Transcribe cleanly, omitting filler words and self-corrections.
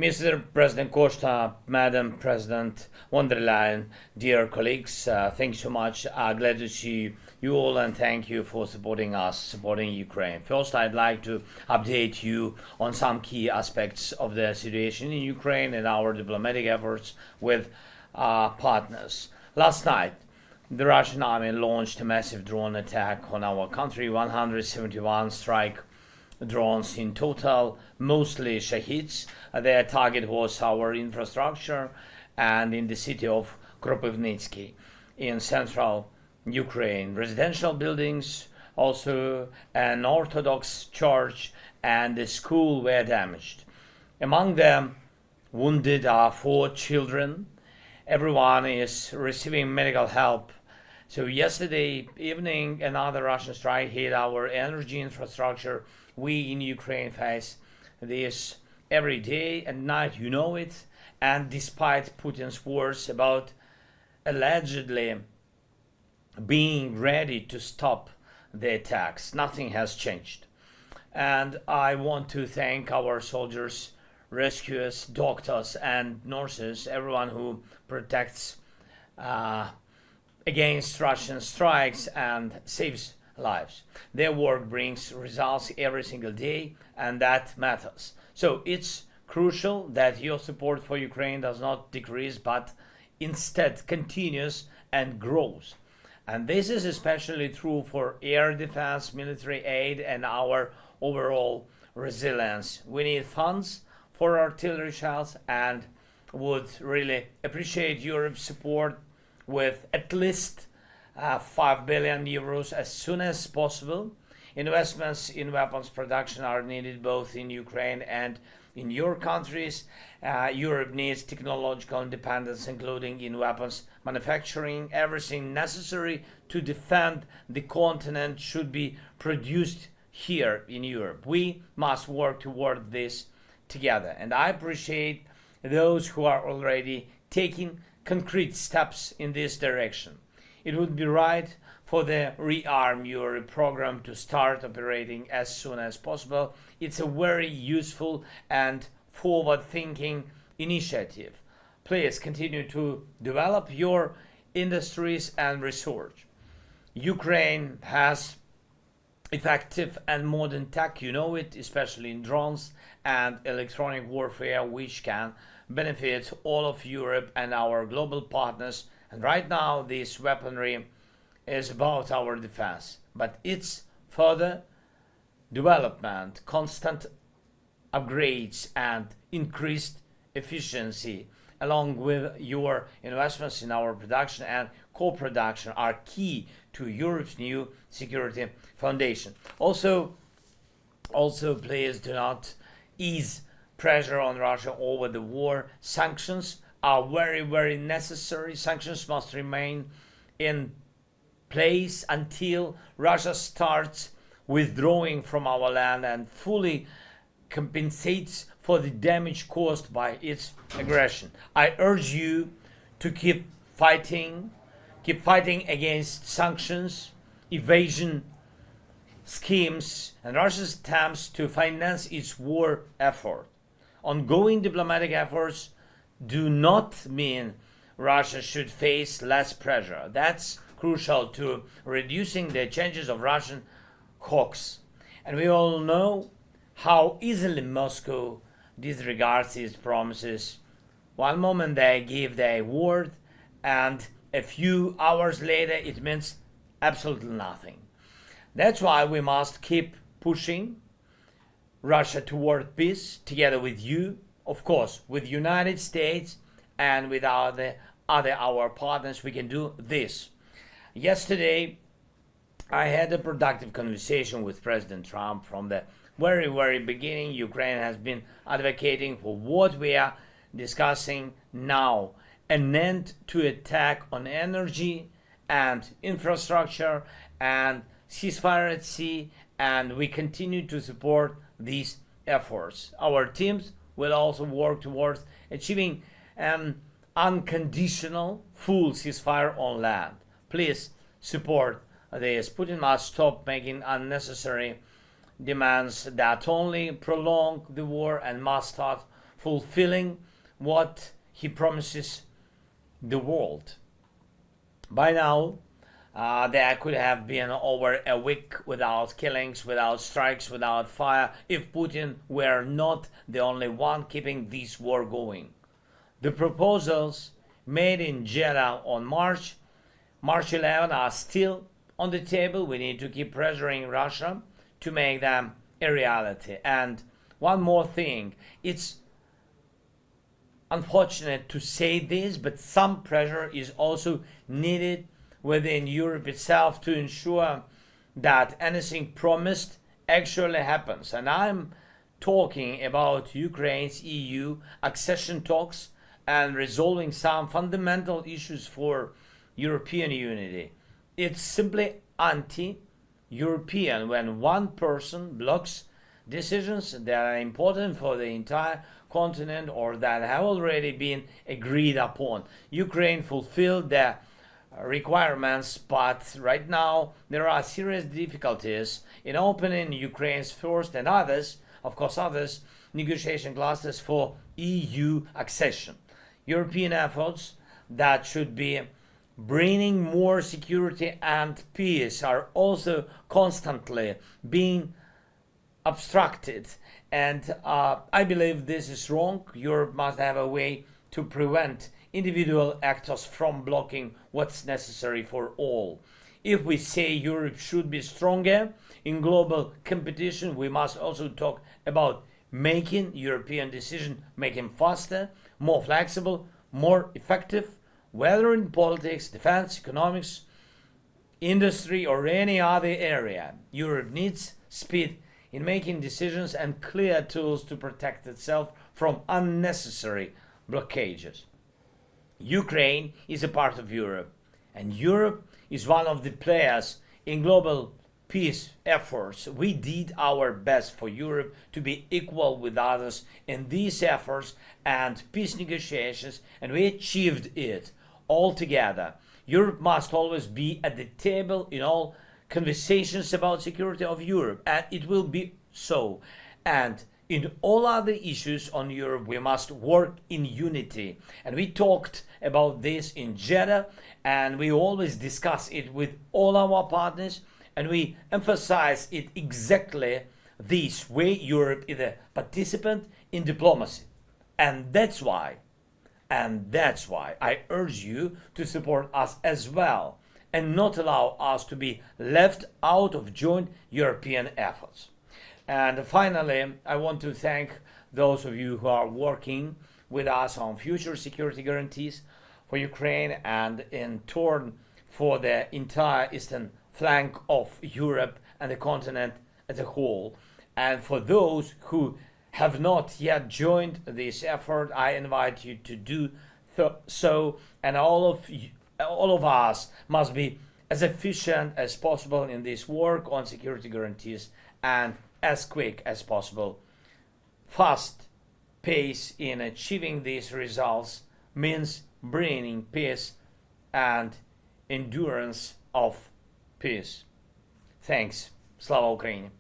Mr. President Costa, Madam President von der Leyen, dear colleagues, thanks so much. Glad to see you all and thank you for supporting us, supporting Ukraine. First, I'd like to update you on some key aspects of the situation in Ukraine and our diplomatic efforts with partners. Last night, the Russian army launched a massive drone attack on our country, 171 strike drones in total, mostly Shahids. Their target was our infrastructure and in the city of Kropivnitsky in central Ukraine. Residential buildings, also an Orthodox church and a school were damaged. Among them wounded are 4 children. Everyone is receiving medical help. So yesterday evening, another Russian strike hit our energy infrastructure. We in Ukraine face this every day and night, you know it. And despite Putin's words about allegedly being ready to stop the attacks, nothing has changed. And I want to thank our soldiers, rescuers, doctors, and nurses, everyone who protects against Russian strikes and saves lives. Their work brings results every single day, and that matters. So it's crucial that your support for Ukraine does not decrease, but instead continues and grows. And this is especially true for air defense, military aid, and our overall resilience. We need funds for artillery shells and would really appreciate Europe's support with at least 5 billion euros as soon as possible. Investments in weapons production are needed both in Ukraine and in your countries. Europe needs technological independence, including in weapons manufacturing. Everything necessary to defend the continent should be produced here in Europe. We must work toward this together. And I appreciate those who are already taking concrete steps in this direction. It would be right for the Rearm Europe program to start operating as soon as possible. It's a very useful and forward-thinking initiative. Please continue to develop your industries and research. Ukraine has effective and modern tech, you know it, especially in drones and electronic warfare, which can benefit all of Europe and our global partners. And right now, this weaponry is about our defense, but its further development, constant upgrades, and increased efficiency, along with your investments in our production and co-production, are key to Europe's new security foundation. Also, please do not ease pressure on Russia over the war. Sanctions are very, very necessary. Sanctions must remain in place until Russia starts withdrawing from our land and fully compensates for the damage caused by its aggression. I urge you to keep fighting against sanctions, evasion schemes, and Russia's attempts to finance its war effort. Ongoing diplomatic efforts do not mean Russia should face less pressure. That's crucial to reducing the chances of Russian hawks. And we all know how easily Moscow disregards its promises. One moment they give their word, and a few hours later it means absolutely nothing. That's why we must keep pushing Russia toward peace together with you, of course, with the United States and with our partners. We can do this. Yesterday, I had a productive conversation with President Trump. From the very, very beginning, Ukraine has been advocating for what we are discussing now, an end to attack on energy and infrastructure and ceasefire at sea, and we continue to support these efforts. Our teams will also work towards achieving an unconditional full ceasefire on land. Please support this. Putin must stop making unnecessary demands that only prolong the war and must start fulfilling what he promises the world. By now, there could have been over a week without killings, without strikes, without fire, if Putin were not the only one keeping this war going. The proposals made in Jeddah on March 11 are still on the table. We need to keep pressuring Russia to make them a reality. And one more thing, it's unfortunate to say this, but some pressure is also needed within Europe itself to ensure that anything promised actually happens. And I'm talking about Ukraine's EU accession talks and resolving some fundamental issues for European unity. It's simply anti-European when one person blocks decisions that are important for the entire continent or that have already been agreed upon. Ukraine fulfilled the requirements, but right now there are serious difficulties in opening Ukraine's first and others negotiation clusters for EU accession. European efforts that should be bringing more security and peace are also constantly being obstructed, and I believe this is wrong. Europe must have a way to prevent individual actors from blocking what's necessary for all. If we say Europe should be stronger in global competition, we must also talk about making European decision making faster, more flexible, more effective, whether in politics, defense, economics, industry, or any other area. Europe needs speed in making decisions and clear tools to protect itself from unnecessary blockages. Ukraine is a part of Europe, and Europe is one of the players in global peace efforts. We did our best for Europe to be equal with others in these efforts and peace negotiations, and we achieved it all together. Europe must always be at the table in all conversations about security of Europe, and it will be so. And in all other issues on Europe, we must work in unity. And we talked about this in Jeddah, and we always discuss it with all our partners, and we emphasize it exactly this way. Europe is a participant in diplomacy. And that's why I urge you to support us as well and not allow us to be left out of joint European efforts. And finally, I want to thank those of you who are working with us on future security guarantees for Ukraine and in turn for the entire eastern flank of Europe and the continent as a whole. And for those who have not yet joined this effort, I invite you to do so, and all of us must be as efficient as possible in this work on security guarantees and as quick as possible. Fast pace in achieving these results means bringing peace and endurance of peace. Thanks. Slava Ukraini.